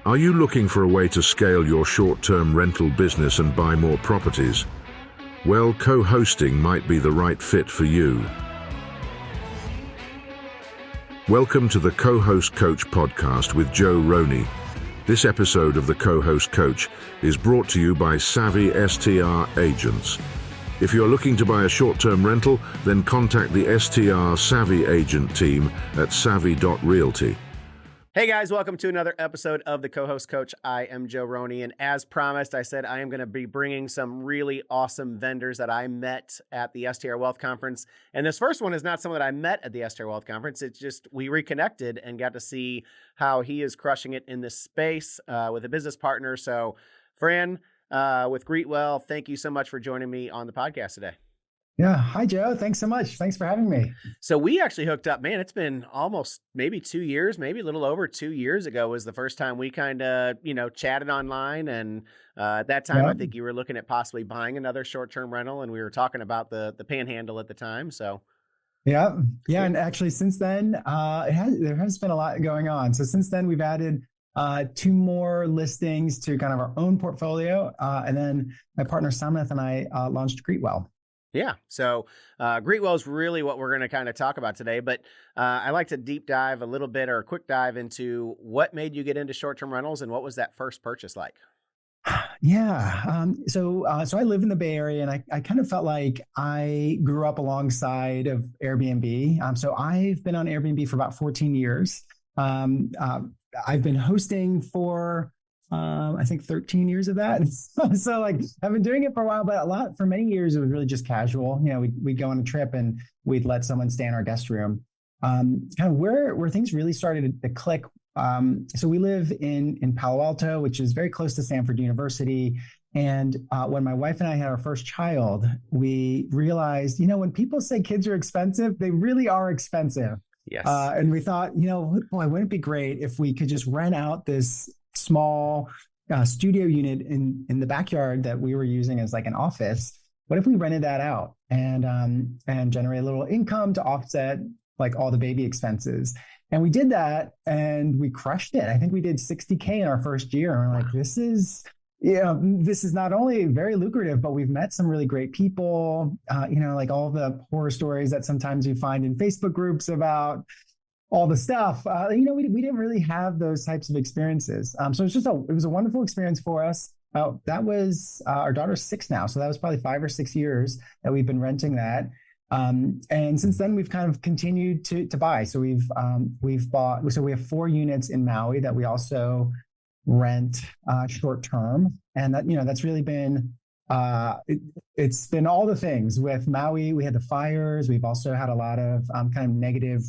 Are you looking for a way to scale your short-term rental business and buy more properties? Well, co-hosting might be the right fit for you. Welcome to the Co-Host Coach podcast with Joe Roney. This episode of the Co-Host Coach is brought to you by Savvy STR Agents. If you're looking to buy a short-term rental, then contact the STR Savvy Agent team at savvy.realty. Hey guys, welcome to another episode of the Co-Host Coach. I am Joe Roney, and as promised, I said I am going to be bringing some really awesome vendors that I met at the STR Wealth Conference. And this first one is not someone that I met at the STR Wealth Conference. It's just we reconnected and got to see how he is crushing it in this space with a business partner. So, Fran with Greetwell, thank you so much for joining me on the podcast today. Yeah. Hi, Joe. Thanks so much. Thanks for having me. So we actually hooked up, man, it's been almost maybe 2 years, maybe a little over 2 years ago was the first time we kind of, chatted online. And at that time, I think you were looking at possibly buying another short-term rental, and we were talking about the Panhandle at the time. So Yeah. And actually since then, there has been a lot going on. So since then we've added 2 more listings to kind of our own portfolio. And then my partner Samnath and I launched Greetwell. Yeah. So Greetwell is really what we're going to kind of talk about today. But I like to deep dive a little bit or a quick dive into what made you get into short-term rentals and what was that first purchase like? Yeah. So I live in the Bay Area, and I kind of felt like I grew up alongside of Airbnb. So I've been on Airbnb for about 14 years. I've been hosting for I think 13 years of that. So like I've been doing it for a while, but for many years, it was really just casual. We'd go on a trip and we'd let someone stay in our guest room. Kind of where things really started to click. So we live in Palo Alto, which is very close to Stanford University. And when my wife and I had our first child, we realized, when people say kids are expensive, they really are expensive. Yes. And we thought, boy, wouldn't it be great if we could just rent out this small studio unit in the backyard that we were using as like an office. What if we rented that out and generate a little income to offset like all the baby expenses? And we did that and we crushed it. I think we did $60K in our first year. And we're like, this is not only very lucrative, but we've met some really great people, like all the horror stories that sometimes you find in Facebook groups about all the stuff. We didn't really have those types of experiences. So it was a wonderful experience for us. That was our daughter's 6 now. So that was probably 5 or 6 years that we've been renting that. And since then we've kind of continued to buy. So we've bought, so we have 4 units in Maui that we also rent short term. And that's really been, it's been all the things. With Maui, we had the fires. We've also had a lot of kind of negative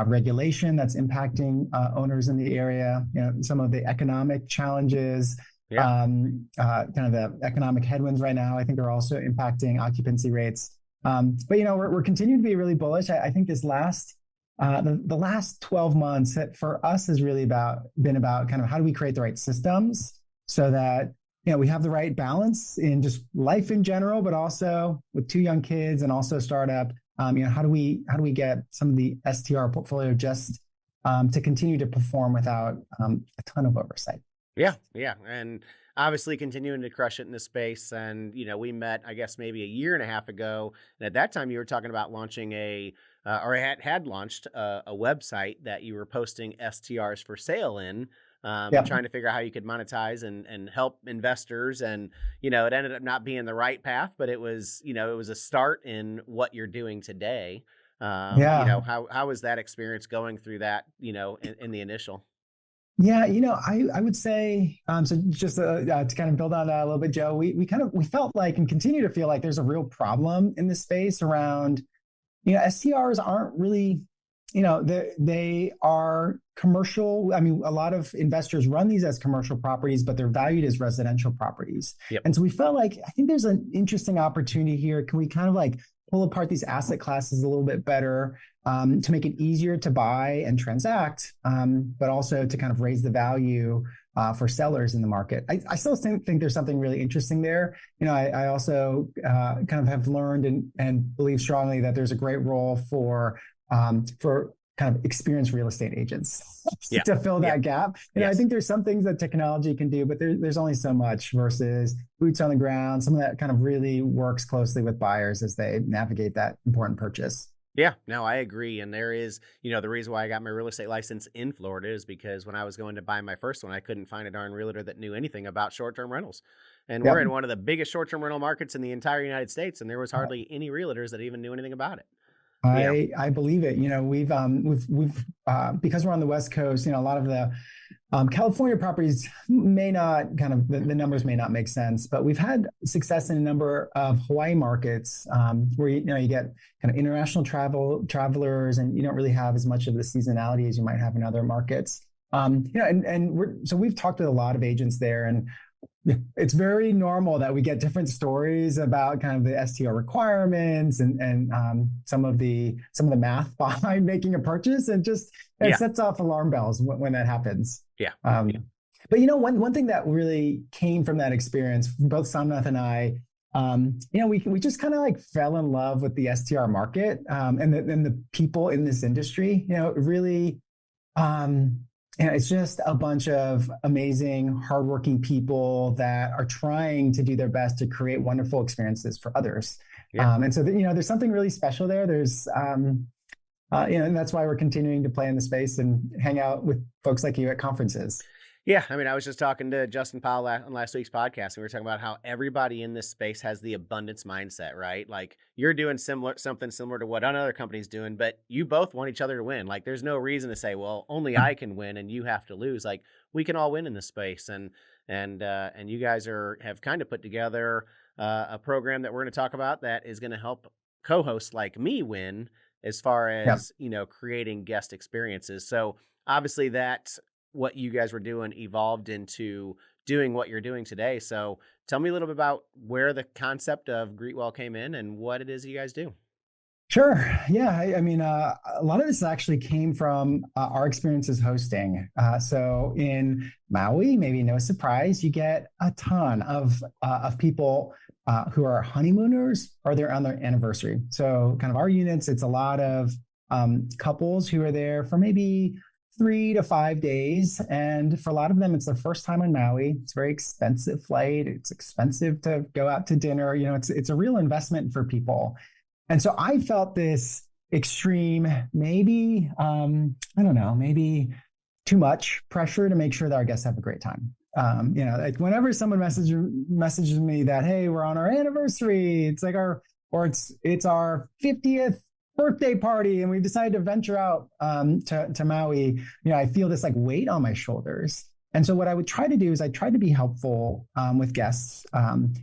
regulation that's impacting owners in the area. Some of the economic challenges, kind of the economic headwinds right now, I think are also impacting occupancy rates. But we're continuing to be really bullish. I think this last the last 12 months for us has really been about kind of how do we create the right systems so that we have the right balance in just life in general, but also with 2 young kids and also a startup. How do we get some of the STR portfolio just to continue to perform without a ton of oversight? Yeah. And obviously continuing to crush it in this space. And, we met, I guess, maybe a year and a half ago. And at that time you were talking about launching had launched a website that you were posting STRs for sale in, trying to figure out how you could monetize and help investors. And, it ended up not being the right path, but it was a start in what you're doing today. How was that experience going through that, in the initial? Yeah, I would say, so just to kind of build on that a little bit, Joe, we felt like and continue to feel like there's a real problem in this space around, STRs aren't really, they are commercial. I mean, a lot of investors run these as commercial properties, but they're valued as residential properties. Yep. And so we felt like, I think there's an interesting opportunity here. Can we kind of like pull apart these asset classes a little bit better to make it easier to buy and transact, but also to kind of raise the value for sellers in the market? I still think there's something really interesting there. I also kind of have learned and believe strongly that there's a great role for kind kind of experienced real estate agents Yeah. to fill Yeah. that gap. I Yes. think there's some things that technology can do, but there's only so much versus boots on the ground, someone that kind of really works closely with buyers as they navigate that important purchase. Yeah, no, I agree. And there is, the reason why I got my real estate license in Florida is because when I was going to buy my first one, I couldn't find a darn realtor that knew anything about short-term rentals. And we're Yep. in one of the biggest short-term rental markets in the entire United States, and there was hardly any realtors that even knew anything about it. I believe it. We've because we're on the West Coast, a lot of the California properties may not the numbers may not make sense, but we've had success in a number of Hawaii markets where you get kind of international travelers, and you don't really have as much of the seasonality as you might have in other markets. So we've talked with a lot of agents there, and it's very normal that we get different stories about kind of the STR requirements and some of the math behind making a purchase, and it sets off alarm bells when that happens. Yeah. But one thing that really came from that experience, both Samnath and I, we just kind of like fell in love with the STR market and the people in this industry. Really. It's just a bunch of amazing, hardworking people that are trying to do their best to create wonderful experiences for others. Yeah. And so, there's something really special there. There's, and that's why we're continuing to play in the space and hang out with folks like you at conferences. Yeah, I mean, I was just talking to Justin Powell on last week's podcast, and we were talking about how everybody in this space has the abundance mindset, right? Like you're doing something similar to what other companies doing, but you both want each other to win. Like there's no reason to say, well, only I can win and you have to lose. Like we can all win in this space, and you guys have kind of put together a program that we're going to talk about that is going to help co-hosts like me win as far as creating guest experiences. So obviously that. What you guys were doing evolved into doing what you're doing today. So tell me a little bit about where the concept of Greetwell came in and what it is you guys do. Sure. Yeah. I mean, a lot of this actually came from our experiences hosting. So in Maui, maybe no surprise, you get a ton of people who are honeymooners or they're on their anniversary. So kind of our units, it's a lot of couples who are there for maybe 3 to 5 days. And for a lot of them, it's their first time on Maui. It's a very expensive flight. It's expensive to go out to dinner. It's a real investment for people. And so I felt this extreme, maybe, maybe too much pressure to make sure that our guests have a great time. Like whenever someone messages me that, hey, we're on our anniversary, it's like it's our 50th birthday party and we decided to venture out to Maui, I feel this like weight on my shoulders. And so what I would try to do is I try to be helpful with guests.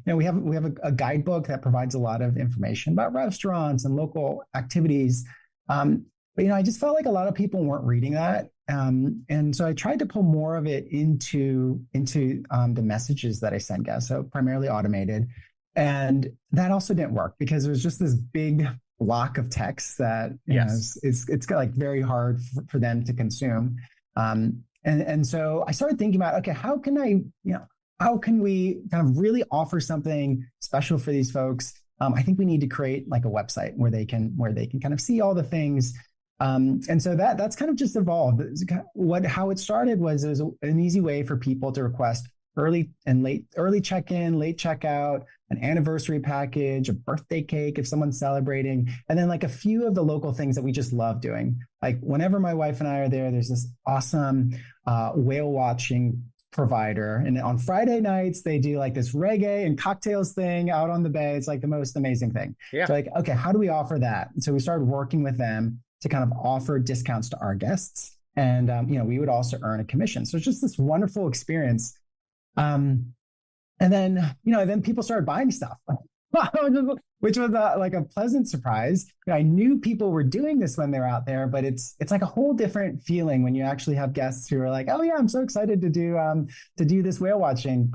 We have a guidebook that provides a lot of information about restaurants and local activities. But I just felt like a lot of people weren't reading that. And so I tried to pull more of it into the messages that I send guests. So primarily automated. And that also didn't work because it was just this big block of text that it's got like very hard for them to consume. And so I started thinking about, okay, how can we kind of really offer something special for these folks? I think we need to create like a website where they can kind of see all the things. And so that's kind of just evolved. How it started was it was an easy way for people to request early check-in, late checkout, an anniversary package, a birthday cake if someone's celebrating, and then like a few of the local things that we just love doing. Like whenever my wife and I are there, there's this awesome whale watching provider. And on Friday nights, they do like this reggae and cocktails thing out on the bay. It's like the most amazing thing. Yeah. So like, okay, how do we offer that? And so we started working with them to kind of offer discounts to our guests. And, we would also earn a commission. So it's just this wonderful experience. And then people started buying stuff, which was like a pleasant surprise. I knew people were doing this when they're out there, but it's like a whole different feeling when you actually have guests who are like, oh yeah, I'm so excited to do this whale watching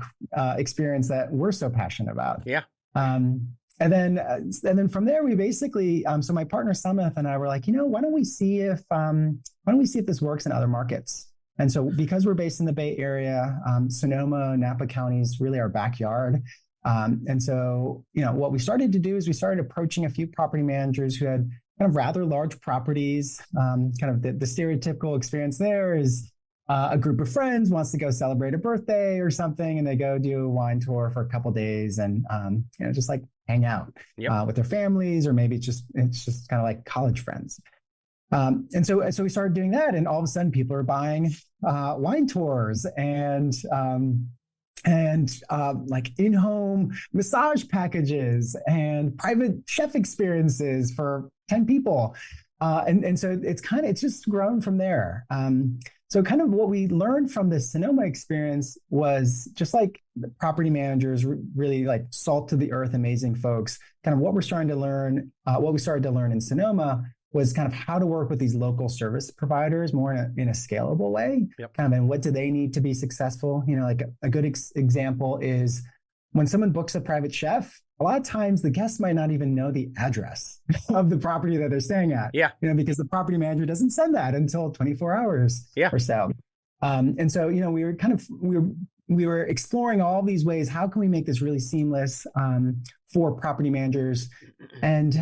experience that we're so passionate about. Yeah. And then from there, we basically, so my partner Samnath and I were like, why don't we see if this works in other markets? And so because we're based in the Bay Area, Sonoma, Napa County is really our backyard. And so, what we started to do is we started approaching a few property managers who had kind of rather large properties. Kind of the stereotypical experience there is a group of friends wants to go celebrate a birthday or something, and they go do a wine tour for a couple of days and just like hang out Yep. with their families, or maybe it's just kind of like college friends. And so we started doing that, and all of a sudden people are buying wine tours and like in-home massage packages and private chef experiences for 10 people. And so it's just grown from there. So kind of what we learned from the Sonoma experience was just like the property managers, really like salt to the earth, amazing folks. Kind of what we started to learn in Sonoma was kind of how to work with these local service providers more in a scalable way. Yep. Kind of, and what do they need to be successful? Like a good example is when someone books a private chef, a lot of times the guests might not even know the address of the property that they're staying at. Yeah. Because the property manager doesn't send that until 24 hours or so. And so, we were exploring all these ways. How can we make this really seamless for property managers? And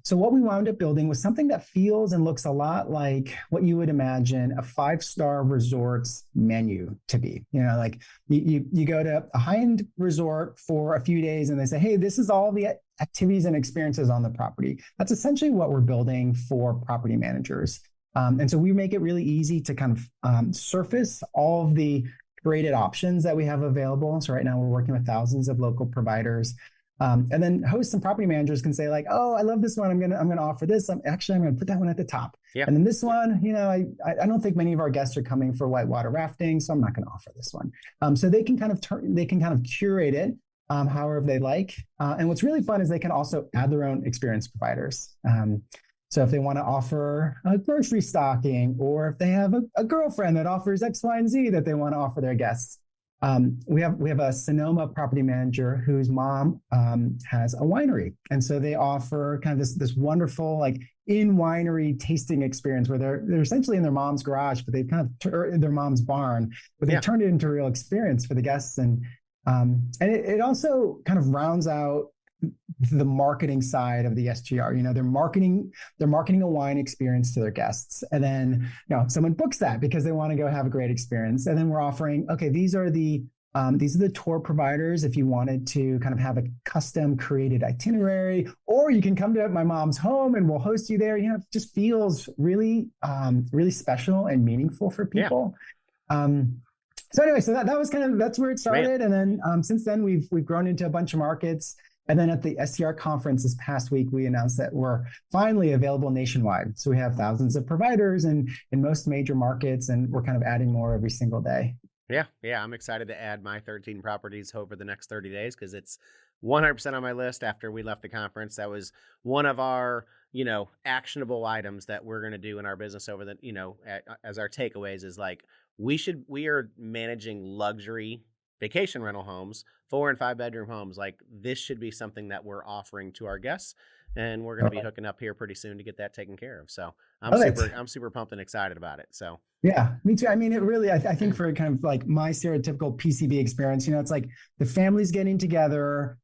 so what we wound up building was something that feels and looks a lot like what you would imagine a 5-star resort's menu to be. Like you go to a high-end resort for a few days and they say, hey, this is all the activities and experiences on the property. That's essentially what we're building for property managers. And so we make it really easy to kind of surface all of the curated options that we have available. So right now we're working with thousands of local providers. And then hosts and property managers can say like, oh, I love this one. I'm gonna offer this. I'm gonna put that one at the top. Yeah. And then this one, I don't think many of our guests are coming for whitewater rafting, so I'm not gonna offer this one. So they can kind of curate it however they like. And what's really fun is they can also add their own experience providers. So if they want to offer a grocery stocking, or if they have a girlfriend that offers X, Y, and Z that they want to offer their guests. We have a Sonoma property manager whose mom has a winery. And so they offer kind of this wonderful like in winery tasting experience where they're essentially in their mom's garage, but they've kind of in their mom's barn, but they've turned it into a real experience for the guests. And it also kind of rounds out the marketing side of the STR. They're marketing a wine experience to their guests, and then someone books that because they want to go have a great experience, and then we're offering, okay, these are the tour providers if you wanted to kind of have a custom created itinerary, or you can come to my mom's home and we'll host you there. It just feels really really special and meaningful for people. So anyway, so that's where it started. And then since then we've grown into a bunch of markets. And then at the STR conference this past week, we announced that we're finally available nationwide. So we have thousands of providers in most major markets, and we're kind of adding more every single day. Yeah. I'm excited to add my 13 properties over the next 30 days because it's 100% on my list we left the conference. That was one of our, actionable items that we're going to do in our business over the, as our takeaways is like, we are managing luxury vacation rental homes, 4 and 5 bedroom homes. Like this should be something that we're offering to our guests, and we're going to be hooking up here pretty soon to get that taken care of. So I'm super pumped and excited about it. So yeah, me too. I mean, it really, I think for kind of like my stereotypical PCB experience, it's like the family's getting together.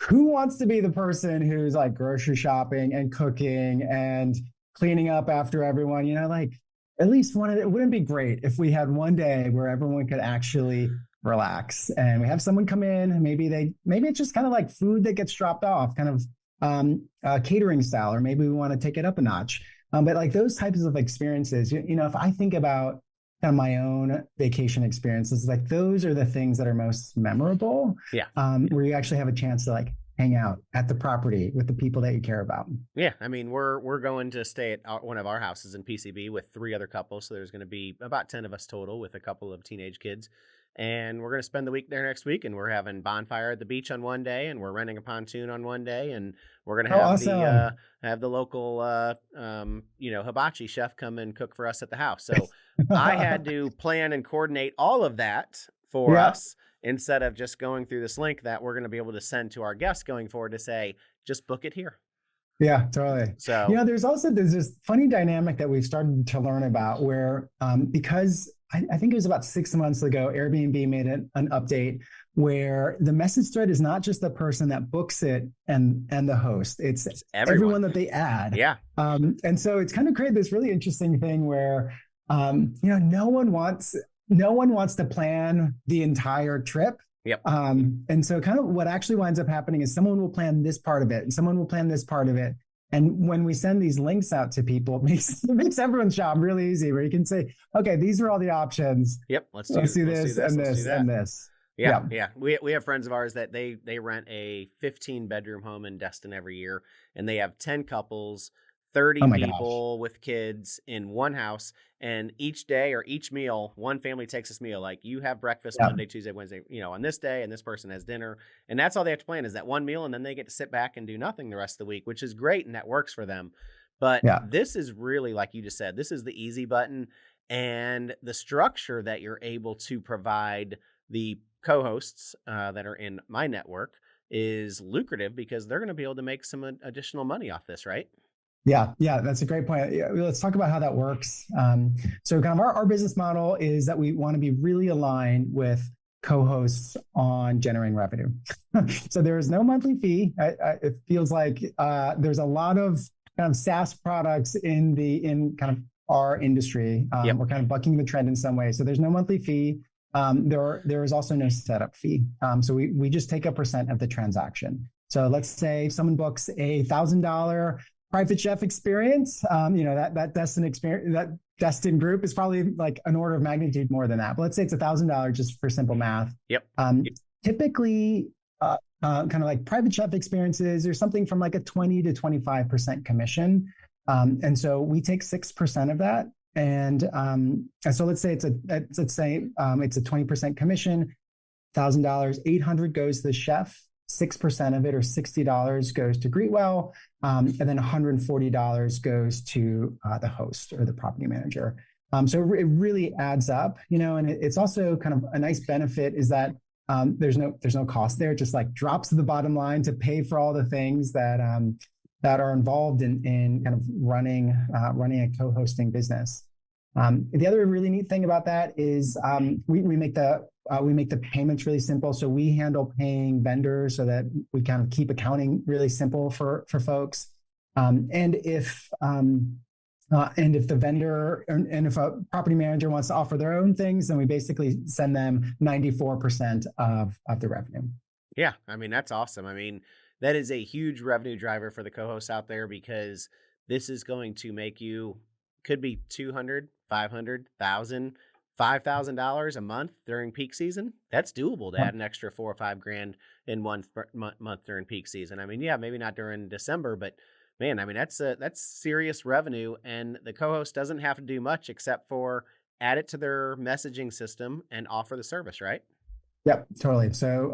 Who wants to be the person who's like grocery shopping and cooking and cleaning up after everyone? Like at least one of it. Wouldn't it be great if we had one day where everyone could actually relax and we have someone come in, maybe it's just kind of like food that gets dropped off, kind of catering style, or maybe we want to take it up a notch. But like those types of experiences, if I think about kind of my own vacation experiences, like those are the things that are most memorable. Where you actually have a chance to like hang out at the property with the people that you care about. Yeah. I mean, we're going to stay at one of our houses in PCB with 3 other couples. So there's going to be about 10 of us total with a couple of teenage kids. And we're going to spend the week there next week, and we're having bonfire at the beach on one day, and we're renting a pontoon on one day, and we're going to have have the local hibachi chef come and cook for us at the house. So I had to plan and coordinate all of that for us instead of just going through this link that we're going to be able to send to our guests going forward to say, just book it here. Yeah, totally. So, There's this funny dynamic that we've started to learn about where because I think it was about 6 months ago, Airbnb made an update where the message thread is not just the person that books it and the host; it's it's everyone. everyone that they add. Yeah. And so it's kind of created this really interesting thing where no one wants to plan the entire trip. Yep. And so kind of what actually winds up happening is someone will plan this part of it and someone will plan this part of it. And when we send these links out to people, it makes everyone's job really easy where you can say, okay, these are all the options. Yep. Let's do this and this and this. Yeah. Yeah. We have friends of ours that they rent a 15-bedroom home in Destin every year, and they have 10 couples, 30 people with kids in one house. And each day or each meal, one family takes this meal. Like, you have breakfast Monday, Tuesday, Wednesday, on this day, and this person has dinner. And that's all they have to plan is that one meal. And then they get to sit back and do nothing the rest of the week, which is great. And that works for them. But this is really, like you just said, this is the easy button. And the structure that you're able to provide the co-hosts that are in my network is lucrative because they're going to be able to make some additional money off this, right? Yeah, that's a great point. Yeah, let's talk about how that works. So kind of our business model is that we want to be really aligned with co-hosts on generating revenue. So there is no monthly fee. It feels like there's a lot of kind of SaaS products in kind of our industry. We're kind of bucking the trend in some way. So there's no monthly fee. There is also no setup fee. So we just take a percent of the transaction. So let's say someone books $1,000 private chef experience. That Destin experience, that Destin group is probably like an order of magnitude more than that. But let's say it's $1,000 just for simple math. Yep. Typically, kind of like private chef experiences, there's something from like a 20 to 25% commission. And so we take 6% of that. And so let's say it's a 20% commission, $1,000, $800 goes to the chef. 6% of it, or $60, goes to Greetwell, and then $140 goes to the host or the property manager. So it really adds up, and it's also kind of a nice benefit is that there's no cost there. It just like drops to the bottom line to pay for all the things that are involved in kind of running a co-hosting business. The other really neat thing about that is we make the payments really simple. So we handle paying vendors so that we kind of keep accounting really simple for folks. And if the vendor and if a property manager wants to offer their own things, then we basically send them 94% of the revenue. Yeah, I mean, that's awesome. I mean, that is a huge revenue driver for the co-hosts out there because this is going to make you, could be $200, $500, $1,000, $5,000 a month during peak season. That's doable to add an extra $4 or $5 in one month during peak season. I mean, yeah, maybe not during December, but man, I mean, that's serious revenue, and the co-host doesn't have to do much except for add it to their messaging system and offer the service, right? Yep, totally. So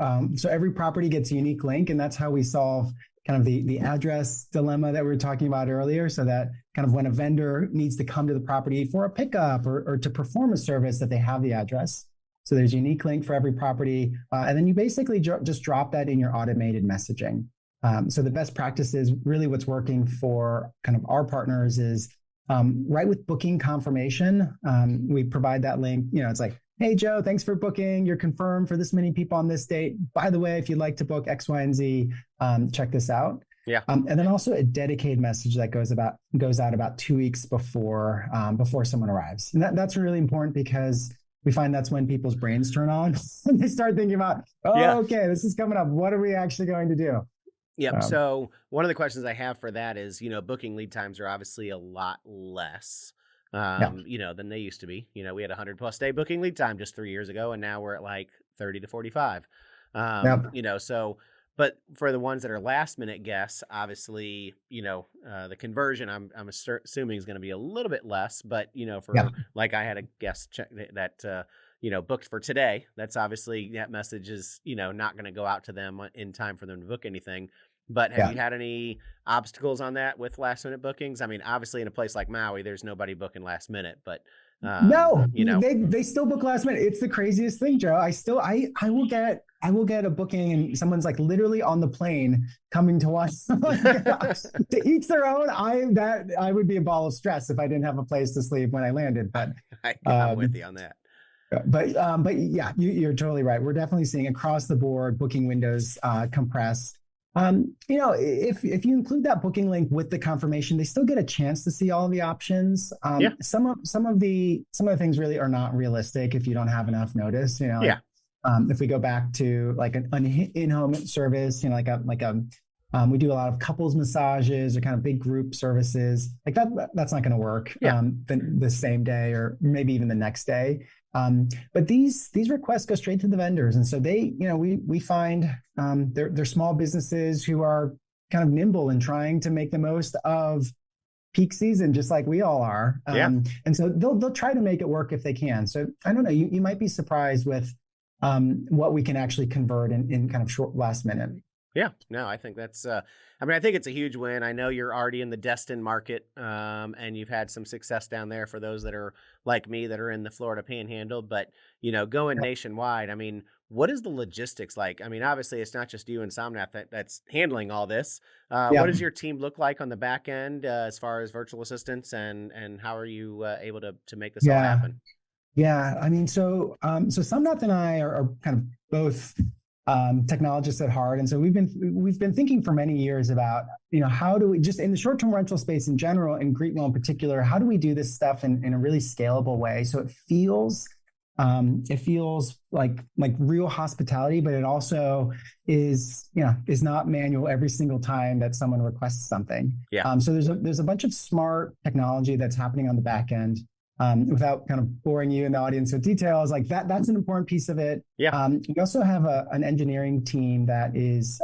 every property gets a unique link, and that's how we solve kind of the address dilemma that we were talking about earlier, so that kind of when a vendor needs to come to the property for a pickup or to perform a service, that they have the address. So there's a unique link for every property. And then you basically just drop that in your automated messaging. So the best practice is really what's working for kind of our partners is right with booking confirmation. We provide that link. It's like, hey, Joe, thanks for booking. You're confirmed for this many people on this date. By the way, if you'd like to book X, Y, and Z, check this out. Yeah. And then also a dedicated message that goes out about 2 weeks before someone arrives. And that's really important because we find that's when people's brains turn on and they start thinking about, okay, this is coming up. What are we actually going to do? Yep. So one of the questions I have for that is, booking lead times are obviously a lot less, than they used to be. We had 100+ day booking lead time just 3 years ago, and now we're at like 30 to 45. So, but for the ones that are last minute guests, obviously, the conversion I'm assuming is going to be a little bit less, but like I had a guest check that booked for today. That's obviously that message is, not going to go out to them in time for them to book anything. But have you had any obstacles on that with last minute bookings? I mean, obviously in a place like Maui, there's nobody booking last minute, but no, they still book last minute. It's the craziest thing, Joe. I will get I will get a booking and someone's like literally on the plane coming to us to each their own. I would be a ball of stress if I didn't have a place to sleep when I landed. But I'm with um, you on that. but yeah, you're totally right. We're definitely seeing across the board booking windows compress. If you include that booking link with the confirmation, they still get a chance to see all the options. Yeah. Some of the things really are not realistic if you don't have enough notice. Yeah. If we go back to like an in-home service, we do a lot of couples massages or kind of big group services like that. That's not going to work Yeah. the same day or maybe even the next day. But these requests go straight to the vendors, and so we find they're small businesses who are kind of nimble and trying to make the most of peak season, just like we all are. And so they'll try to make it work if they can. So I don't know, you might be surprised with what we can actually convert in kind of short last minute. Yeah, no, I think that's, I think it's a huge win. I know you're already in the Destin market, and you've had some success down there for those that are like me that are in the Florida Panhandle, but, going nationwide, what is the logistics like? Obviously it's not just you and Somnath that's handling all this. What does your team look like on the back end, as far as virtual assistants and how are you able to make this all happen? Yeah, so Somnath and I are kind of both technologists at heart, and so we've been thinking for many years about how do we, just in the short-term rental space in general and Greetwell in particular, how do we do this stuff in a really scalable way so it feels like real hospitality, but it also is not manual every single time that someone requests something. So there's a bunch of smart technology that's happening on the back end. Without kind of boring you in the audience with details, like that's an important piece of it. We also have an engineering team that is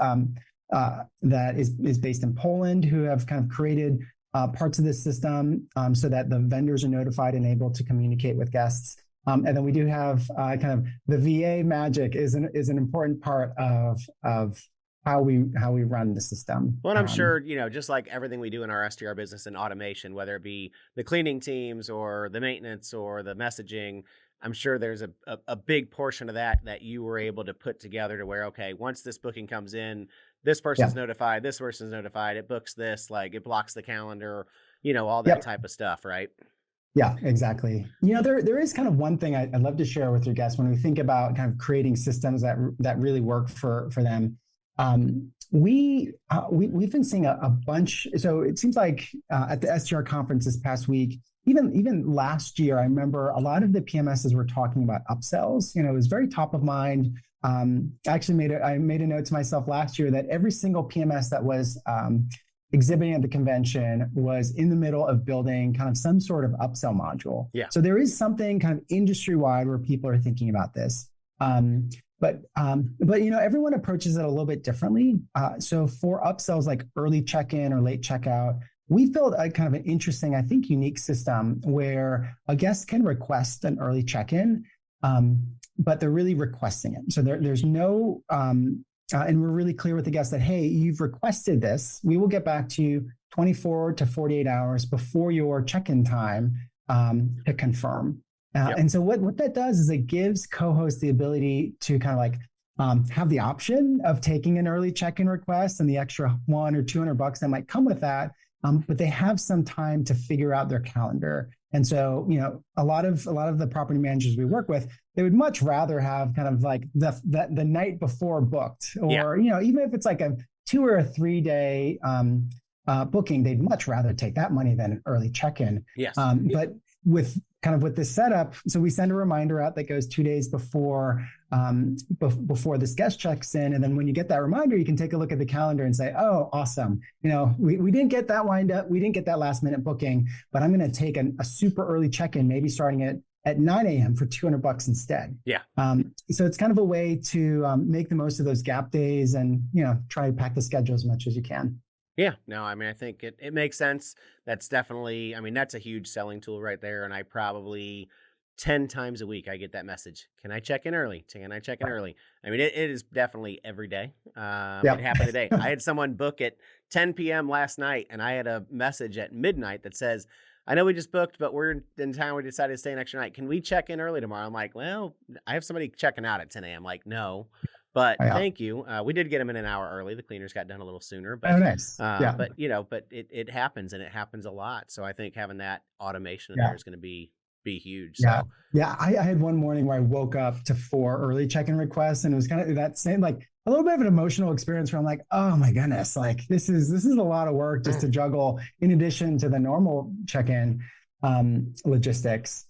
based in Poland, who have kind of created parts of this system so that the vendors are notified and able to communicate with guests. And then we do have kind of the VA magic is an important part of how we run the system. Well, and I'm sure, just like everything we do in our SDR business and automation, whether it be the cleaning teams or the maintenance or the messaging, I'm sure there's a big portion of that you were able to put together to where, okay, once this booking comes in, this person's notified, this person's notified, it books this, like it blocks the calendar, all that type of stuff, right? Yeah, exactly. There is kind of one thing I'd love to share with your guests when we think about kind of creating systems that really work for them. We've been seeing a bunch. So it seems like at the STR conference this past week, even last year, I remember a lot of the PMSs were talking about upsells. It was very top of mind. I made a note to myself last year that every single PMS that was exhibiting at the convention was in the middle of building kind of some sort of upsell module. So there is something kind of industry wide where people are thinking about this. But everyone approaches it a little bit differently. So for upsells like early check-in or late checkout, we've built a kind of an interesting, I think, unique system where a guest can request an early check-in, but they're really requesting it. So there's no, and we're really clear with the guest that, hey, you've requested this. We will get back to you 24 to 48 hours before your check-in time to confirm. And so what that does is it gives Cohost the ability to kind of like have the option of taking an early check-in request and the extra $100 or $200 that might come with that, but they have some time to figure out their calendar. And so a lot of the property managers we work with, they would much rather have kind of like the night before booked, or even if it's like a 2 or 3 day booking, they'd much rather take that money than an early check-in. But with this setup, so we send a reminder out that goes 2 days before this guest checks in, and then when you get that reminder, you can take a look at the calendar and say, "Oh, awesome! We didn't get that wind up, we didn't get that last minute booking, but I'm going to take a super early check-in, maybe starting at 9 a.m. for $200 instead." So it's kind of a way to make the most of those gap days and try to pack the schedule as much as you can. Yeah, no, I think it makes sense. That's definitely, that's a huge selling tool right there. And I probably 10 times a week, I get that message. Can I check in early? Can I check in early? It is definitely every day. It happened today. I had someone book at 10 p.m. last night, and I had a message at midnight that says, I know we just booked, but we're in town. We decided to stay an extra night. Can we check in early tomorrow? I'm like, well, I have somebody checking out at 10 a.m. Like, no. But Yeah. thank you. We did get them in an hour early. The cleaners got done a little sooner, Oh, nice. Yeah. but it happens, and it happens a lot. So I think having that automation in Yeah. there is going to be huge. Yeah. So Yeah. I had one morning where I woke up to 4 early check-in requests, and it was kind of that same, like a little bit of an emotional experience where I'm like, oh my goodness, like this is a lot of work just to juggle in addition to the normal check-in logistics.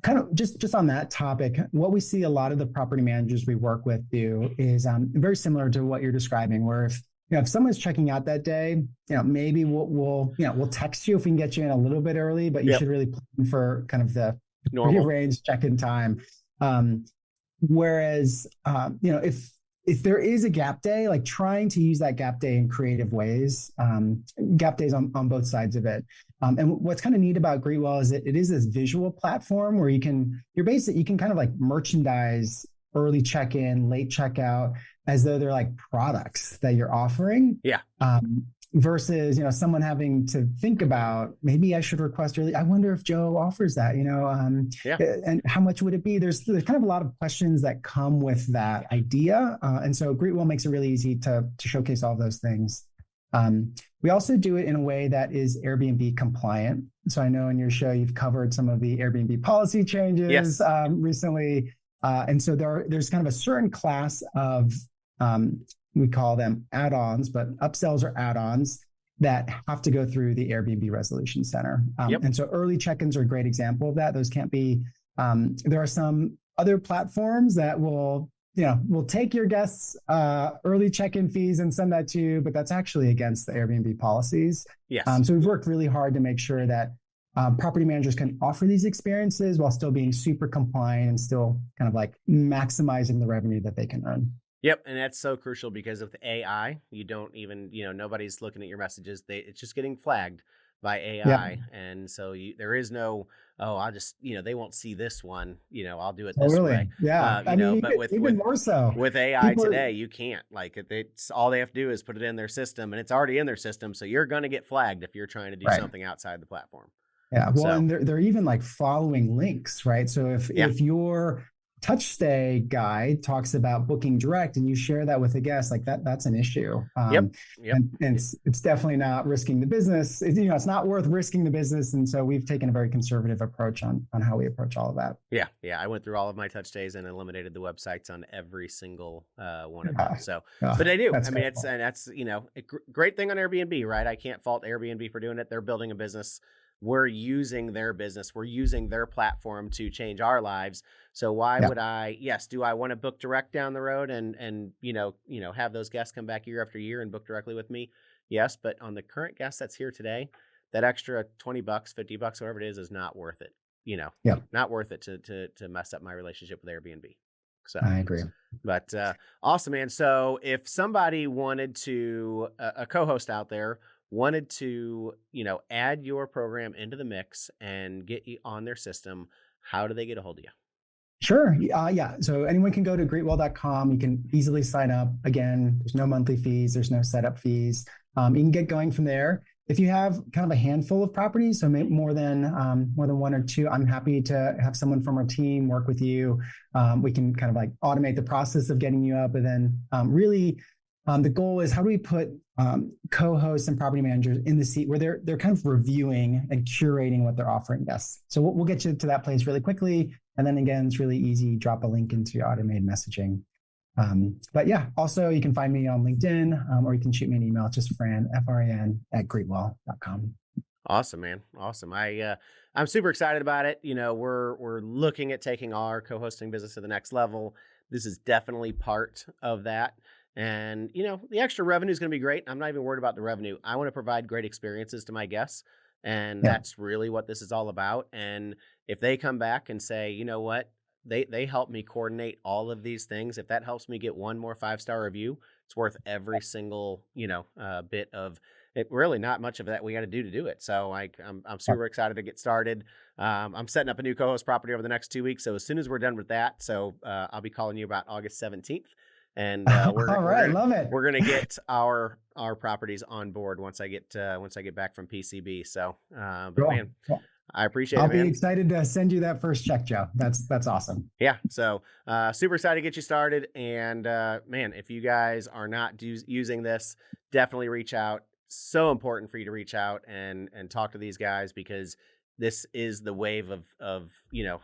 Kind of just on that topic, what we see a lot of the property managers we work with do is very similar to what you're describing, where if someone's checking out that day, maybe we'll text you if we can get you in a little bit early, but you should really plan for kind of the normal prearranged check-in time. Whereas if there is a gap day, like trying to use that gap day in creative ways, gap days on both sides of it. And what's kind of neat about Greetwell is it is this visual platform where you can kind of like merchandise early check-in, late checkout, as though they're like products that you're offering. Yeah. Versus, someone having to think about, maybe I should request early. I wonder if Joe offers that, and how much would it be? There's kind of a lot of questions that come with that idea. And so Greetwell makes it really easy to showcase all those things. We also do it in a way that is Airbnb compliant. So I know in your show, you've covered some of the Airbnb policy changes recently. And so there's kind of a certain class of, we call them add-ons, but upsells or add-ons that have to go through the Airbnb Resolution Center. And so early check-ins are a great example of that. Those can't be, there are some other platforms that will take your guests' early check-in fees and send that to you, but that's actually against the Airbnb policies. Yes. So we've worked really hard to make sure that property managers can offer these experiences while still being super compliant and still kind of like maximizing the revenue that they can earn. Yep, and that's so crucial because of the AI, you don't even, nobody's looking at your messages. It's just getting flagged by AI, and so there is no, I'll just, they won't see this one, I'll do it this way. Yeah, but even more so with AI today, you can't. Like, it's all they have to do is put it in their system, and it's already in their system, so you're going to get flagged if you're trying to do something outside the platform. Yeah, well, and they're even like following links, right? So if your touch stay guide talks about booking direct and you share that with a guest, like that's an issue. And it's definitely not risking the business. It's not worth risking the business. And so we've taken a very conservative approach on how we approach all of that. Yeah. I went through all of my touch stays and eliminated the websites on every single one of them. So, but I do. I mean, that's a great thing on Airbnb, right? I can't fault Airbnb for doing it. They're building a business. We're using their business. We're using their platform to change our lives. So why would do I want to book direct down the road and have those guests come back year after year and book directly with me? Yes. But on the current guest that's here today, that extra $20, $50, whatever it is not worth it. Not worth it to mess up my relationship with Airbnb. So I agree. But awesome, man. So if somebody wanted to, a co-host out there, wanted to, add your program into the mix and get you on their system, how do they get a hold of you? Sure. So anyone can go to greetwell.com. You can easily sign up. Again, there's no monthly fees. There's no setup fees. You can get going from there. If you have kind of a handful of properties, so maybe more than one or two, I'm happy to have someone from our team work with you. We can kind of like automate the process of getting you up. And then the goal is, how do we put co-hosts and property managers in the seat where they're kind of reviewing and curating what they're offering guests. So we'll get you to that place really quickly. And then again, it's really easy. Drop a link into your automated messaging. But yeah, also you can find me on LinkedIn, or you can shoot me an email. It's just Fran, F-R-A-N, @greetwell.com. Awesome, man. Awesome. I'm super excited about it. We're looking at taking our co-hosting business to the next level. This is definitely part of that. And, the extra revenue is going to be great. I'm not even worried about the revenue. I want to provide great experiences to my guests. And that's really what this is all about. And if they come back and say, you know what, they help me coordinate all of these things. If that helps me get one more 5-star review, it's worth every single, bit of it. Really not much of that we got to do it. So I'm super excited to get started. I'm setting up a new co-host property over the next 2 weeks. So as soon as we're done with that, I'll be calling you about August 17th. And love it. We're gonna get our properties on board once I get back from PCB. So, man, I appreciate I'll it, be man. excited to send you that first check, Joe. That's awesome. Yeah. So super excited to get you started. And man, if you guys are not using this, definitely reach out. So important for you to reach out and talk to these guys, because this is the wave of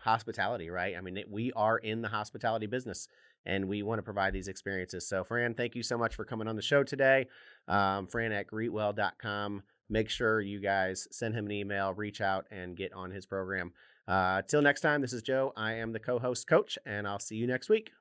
hospitality, right? I mean, we are in the hospitality business, and we want to provide these experiences. So Fran, thank you so much for coming on the show today. Fran at greetwell.com. Make sure you guys send him an email, reach out, and get on his program. Till next time, this is Joe. I am the co-host coach, and I'll see you next week.